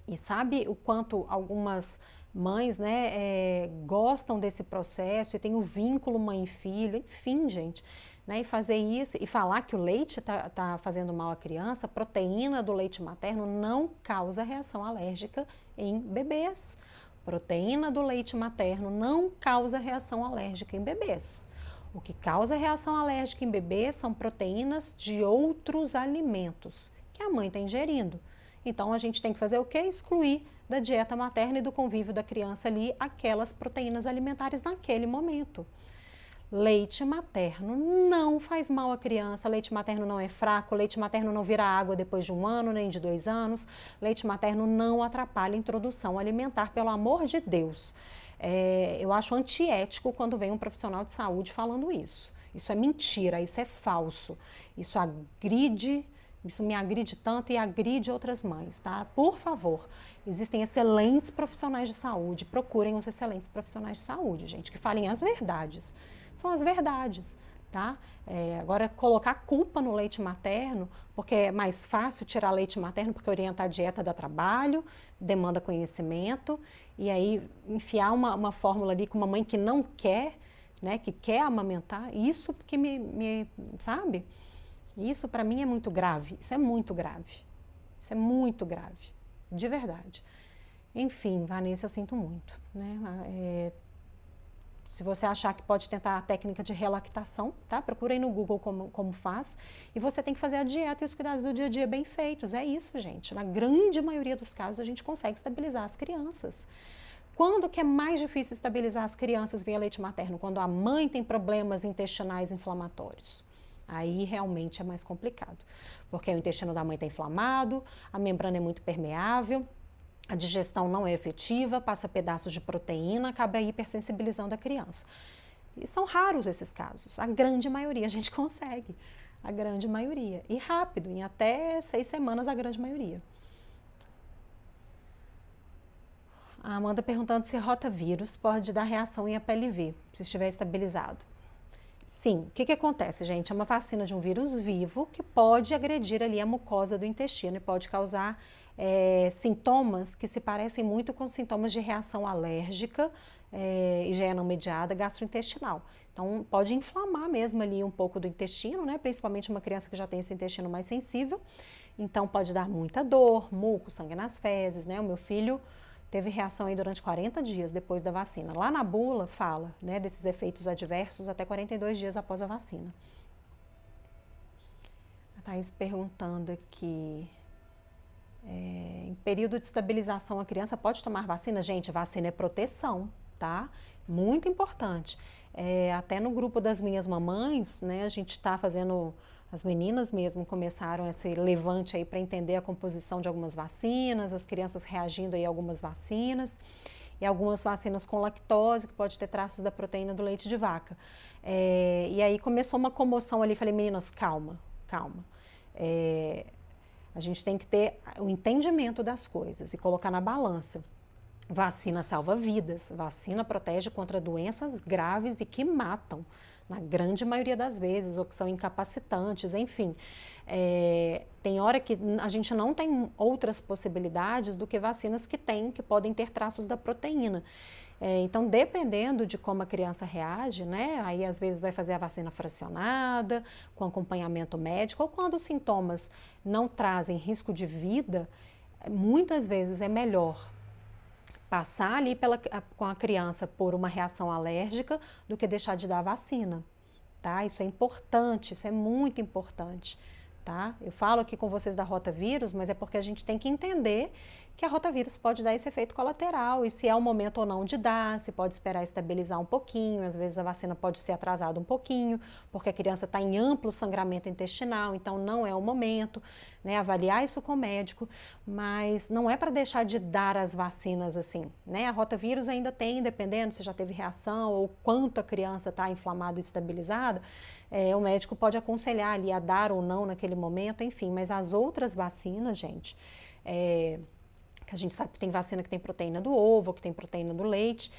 A: e sabe o quanto algumas mães, né, gostam desse processo e tem o vínculo mãe e filho, enfim, gente, né, e fazer isso e falar que o leite tá fazendo mal à criança, proteína do leite materno não causa reação alérgica em bebês. Proteína do leite materno não causa reação alérgica em bebês. O que causa reação alérgica em bebês são proteínas de outros alimentos que a mãe está ingerindo. Então, a gente tem que fazer o quê? Excluir da dieta materna e do convívio da criança ali aquelas proteínas alimentares naquele momento. Leite materno não faz mal à criança, leite materno não é fraco, leite materno não vira água depois de 1 ano, nem de 2 anos, leite materno não atrapalha a introdução alimentar, pelo amor de Deus. Eu acho antiético quando vem um profissional de saúde falando isso. Isso é mentira, isso é falso, isso me agride tanto e agride outras mães, tá? Por favor, existem excelentes profissionais de saúde, procurem os excelentes profissionais de saúde, gente, que falem as verdades. São as verdades, tá? Agora, colocar culpa no leite materno, porque é mais fácil tirar leite materno, porque orientar a dieta dá trabalho, demanda conhecimento, e aí enfiar uma fórmula ali com uma mãe que não quer, né, que quer amamentar, isso porque sabe? Isso para mim é muito grave, isso é muito grave, isso é muito grave, de verdade. Enfim, Vanessa, eu sinto muito, né? Se você achar que pode tentar a técnica de relactação, tá? Procura aí no Google como faz. E você tem que fazer a dieta e os cuidados do dia a dia bem feitos. É isso, gente. Na grande maioria dos casos, a gente consegue estabilizar as crianças. Quando que é mais difícil estabilizar as crianças via leite materno? Quando a mãe tem problemas intestinais inflamatórios. Aí realmente é mais complicado, porque o intestino da mãe está inflamado, a membrana é muito permeável, a digestão não é efetiva, passa pedaços de proteína, acaba hipersensibilizando a criança. E são raros esses casos, a grande maioria a gente consegue, a grande maioria. E rápido, em até 6 semanas a grande maioria. A Amanda perguntando se rotavírus pode dar reação em HPLV, se estiver estabilizado. Sim, o que acontece, gente? É uma vacina de um vírus vivo que pode agredir ali a mucosa do intestino e pode causar sintomas que se parecem muito com sintomas de reação alérgica e já não mediada gastrointestinal. Então, pode inflamar mesmo ali um pouco do intestino, né? Principalmente uma criança que já tem esse intestino mais sensível. Então, pode dar muita dor, muco, sangue nas fezes, né? O meu filho teve reação aí durante 40 dias depois da vacina. Lá na bula fala, né, desses efeitos adversos até 42 dias após a vacina. A Thaís perguntando aqui, em período de estabilização a criança pode tomar vacina? Gente, vacina é proteção, tá? Muito importante. Até no grupo das minhas mamães, né, a gente está fazendo, as meninas mesmo começaram esse levante aí para entender a composição de algumas vacinas, as crianças reagindo aí a algumas vacinas, e algumas vacinas com lactose, que pode ter traços da proteína do leite de vaca. E aí começou uma comoção ali, falei, meninas, calma, calma. A gente tem que ter o entendimento das coisas e colocar na balança. Vacina salva vidas, vacina protege contra doenças graves e que matam, na grande maioria das vezes, ou que são incapacitantes, enfim. Tem hora que a gente não tem outras possibilidades do que vacinas que podem ter traços da proteína. Então, dependendo de como a criança reage, né, aí às vezes vai fazer a vacina fracionada, com acompanhamento médico, ou quando os sintomas não trazem risco de vida, muitas vezes é melhor passar ali com a criança por uma reação alérgica do que deixar de dar a vacina, tá? Isso é importante, isso é muito importante, tá? Eu falo aqui com vocês da rotavírus, mas é porque a gente tem que entender que a rotavírus pode dar esse efeito colateral e se é o momento ou não de dar, se pode esperar estabilizar um pouquinho, às vezes a vacina pode ser atrasada um pouquinho, porque a criança está em amplo sangramento intestinal, então não é o momento, né? Avaliar isso com o médico, mas não é para deixar de dar as vacinas assim, né? A rotavírus ainda tem, dependendo se já teve reação ou quanto a criança está inflamada e estabilizada, o médico pode aconselhar ali a dar ou não naquele momento, enfim, mas as outras vacinas, gente, que a gente sabe que tem vacina que tem proteína do ovo, que tem proteína do leite,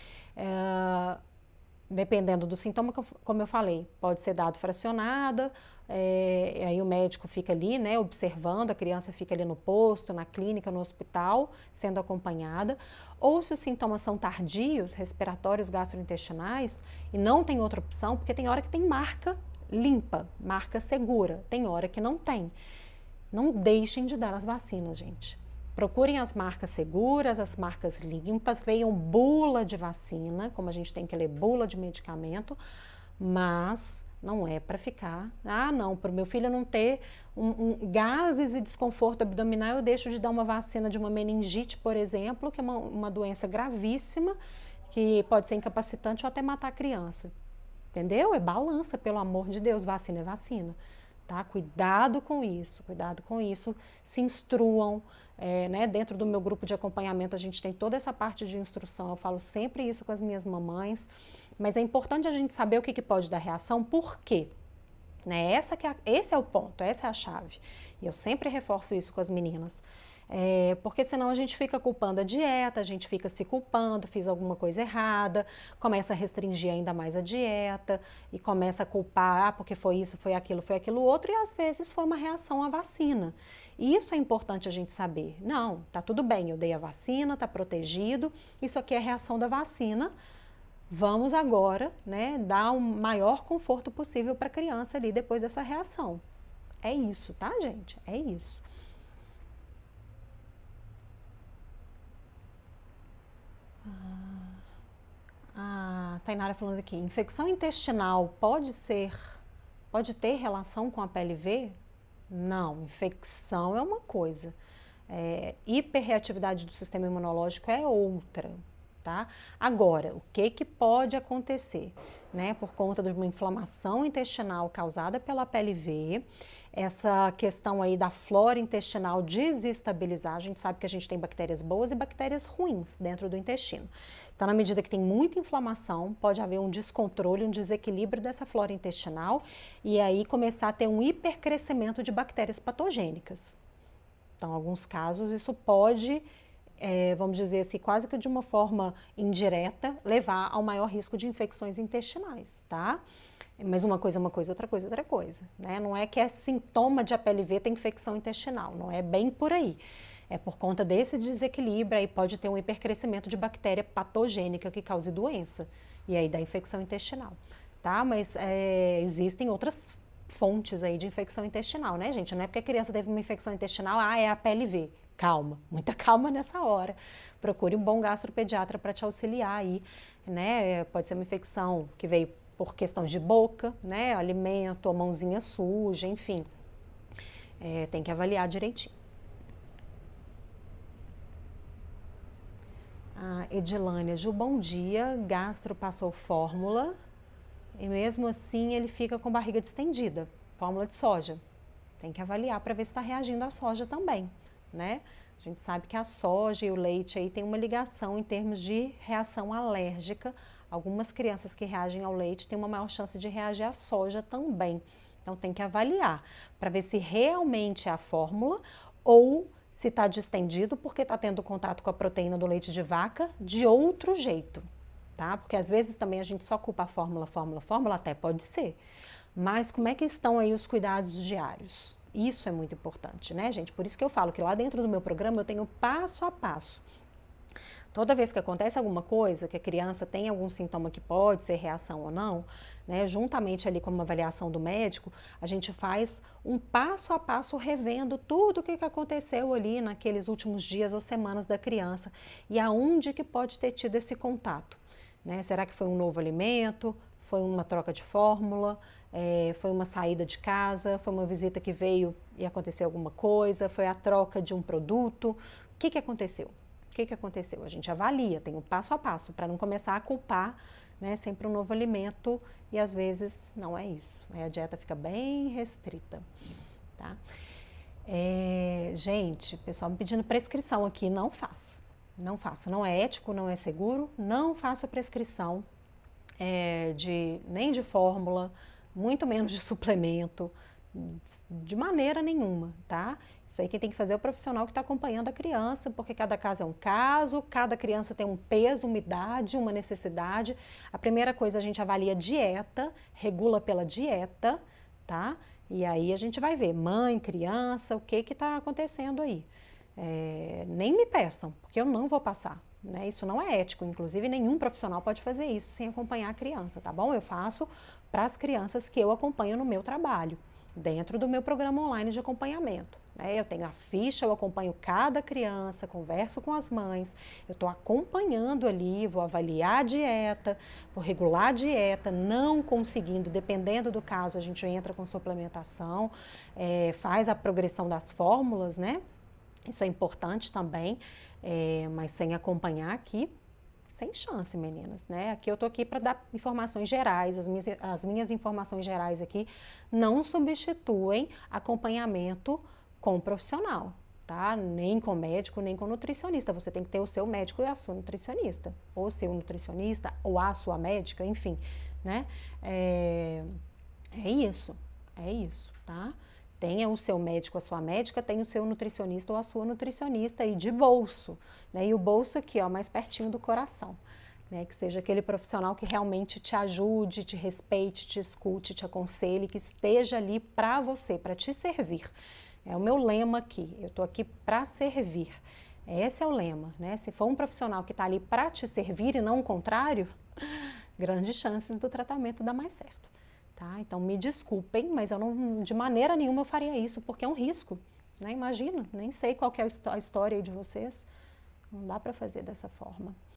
A: dependendo do sintoma, como eu falei, pode ser dado fracionada, aí o médico fica ali, né, observando, a criança fica ali no posto, na clínica, no hospital, sendo acompanhada, ou se os sintomas são tardios, respiratórios, gastrointestinais, e não tem outra opção, porque tem hora que tem marca limpa, marca segura, tem hora que não tem. Não deixem de dar as vacinas, gente. Procurem as marcas seguras, as marcas limpas, leiam bula de vacina, como a gente tem que ler bula de medicamento, mas não é para ficar, não, para o meu filho não ter gases e desconforto abdominal, eu deixo de dar uma vacina de uma meningite, por exemplo, que é uma doença gravíssima, que pode ser incapacitante ou até matar a criança. Entendeu? É balança, pelo amor de Deus, vacina é vacina. Tá? Cuidado com isso, se instruam, né? Dentro do meu grupo de acompanhamento a gente tem toda essa parte de instrução, eu falo sempre isso com as minhas mamães, mas é importante a gente saber o que pode dar reação, por quê? Né? Esse é o ponto, essa é a chave, e eu sempre reforço isso com as meninas. Porque senão a gente fica culpando a dieta, a gente fica se culpando, fiz alguma coisa errada, começa a restringir ainda mais a dieta e começa a culpar, porque foi isso, foi aquilo outro, e às vezes foi uma reação à vacina. E isso é importante a gente saber. Não, tá tudo bem, eu dei a vacina, tá protegido, isso aqui é a reação da vacina, vamos agora, né, dar o maior conforto possível para a criança ali depois dessa reação. É isso, tá, gente? É isso. A Tainara falando aqui, infecção intestinal pode ter relação com a PLV? Não, infecção é uma coisa, hiperreatividade do sistema imunológico é outra, tá? Agora, o que pode acontecer, né? Por conta de uma inflamação intestinal causada pela PLV, essa questão aí da flora intestinal desestabilizar, a gente sabe que a gente tem bactérias boas e bactérias ruins dentro do intestino. Então, na medida que tem muita inflamação, pode haver um descontrole, um desequilíbrio dessa flora intestinal e aí começar a ter um hipercrescimento de bactérias patogênicas. Então, em alguns casos, isso pode, vamos dizer assim, quase que de uma forma indireta, levar ao maior risco de infecções intestinais, tá? Mas uma coisa é uma coisa, outra coisa é outra coisa, né? Não é que é sintoma de APLV ter infecção intestinal, não é bem por aí. É por conta desse desequilíbrio, aí pode ter um hipercrescimento de bactéria patogênica que cause doença, e aí dá infecção intestinal, tá? Mas existem outras fontes aí de infecção intestinal, né, gente? Não é porque a criança teve uma infecção intestinal, é a PLV. Calma, muita calma nessa hora. Procure um bom gastropediatra para te auxiliar aí, né? Pode ser uma infecção que veio por questões de boca, né? Alimento, ou mãozinha suja, enfim. Tem que avaliar direitinho. Edilânia, Ju, bom dia. Gastro passou fórmula e mesmo assim ele fica com barriga distendida. Fórmula de soja. Tem que avaliar para ver se está reagindo à soja também, né? A gente sabe que a soja e o leite aí tem uma ligação em termos de reação alérgica. Algumas crianças que reagem ao leite têm uma maior chance de reagir à soja também. Então tem que avaliar para ver se realmente é a fórmula ou se está distendido porque está tendo contato com a proteína do leite de vaca de outro jeito, tá? Porque às vezes também a gente só culpa a fórmula, até pode ser. Mas como é que estão aí os cuidados diários? Isso é muito importante, né, gente? Por isso que eu falo que lá dentro do meu programa eu tenho passo a passo. Toda vez que acontece alguma coisa, que a criança tem algum sintoma que pode ser reação ou não, né, juntamente ali com uma avaliação do médico, a gente faz um passo a passo revendo tudo o que aconteceu ali naqueles últimos dias ou semanas da criança e aonde que pode ter tido esse contato, né? Será que foi um novo alimento? Foi uma troca de fórmula? Foi uma saída de casa? Foi uma visita que veio e aconteceu alguma coisa? Foi a troca de um produto? O que aconteceu? O que aconteceu? A gente avalia, tem um passo a passo, para não começar a culpar, né, sempre um novo alimento e às vezes não é isso. Aí a dieta fica bem restrita, tá? Gente, o pessoal me pedindo prescrição aqui, não faço. Não faço, não é ético, não é seguro, não faço prescrição nem de fórmula, muito menos de suplemento, de maneira nenhuma, tá? Isso aí quem tem que fazer é o profissional que está acompanhando a criança, porque cada caso é um caso, cada criança tem um peso, uma idade, uma necessidade. A primeira coisa a gente avalia a dieta, regula pela dieta, tá? E aí a gente vai ver mãe, criança, o que está acontecendo aí. Nem me peçam, porque eu não vou passar. Né? Isso não é ético, inclusive nenhum profissional pode fazer isso sem acompanhar a criança, tá bom? Eu faço para as crianças que eu acompanho no meu trabalho, dentro do meu programa online de acompanhamento. Né? Eu tenho a ficha, eu acompanho cada criança, converso com as mães, eu estou acompanhando ali, vou avaliar a dieta, vou regular a dieta, não conseguindo, dependendo do caso, a gente entra com suplementação, faz a progressão das fórmulas, né? Isso é importante também, mas sem acompanhar aqui, sem chance, meninas, né? Aqui eu tô aqui para dar informações gerais, as minhas informações gerais aqui não substituem acompanhamento com o profissional, tá? Nem com médico, nem com nutricionista. Você tem que ter o seu médico e a sua nutricionista, ou seu nutricionista, ou a sua médica, enfim, né? É isso, tá? Tenha o seu médico, a sua médica, tenha o seu nutricionista ou a sua nutricionista aí de bolso, né? E o bolso aqui, ó, mais pertinho do coração, né? Que seja aquele profissional que realmente te ajude, te respeite, te escute, te aconselhe, que esteja ali para você, para te servir. É o meu lema aqui, eu tô aqui para servir. Esse é o lema, né? Se for um profissional que está ali para te servir e não o contrário, grandes chances do tratamento dar mais certo. Tá? Então, me desculpem, mas eu não, de maneira nenhuma eu faria isso, porque é um risco, né? Imagina, nem sei qual que é a história aí de vocês, não dá para fazer dessa forma.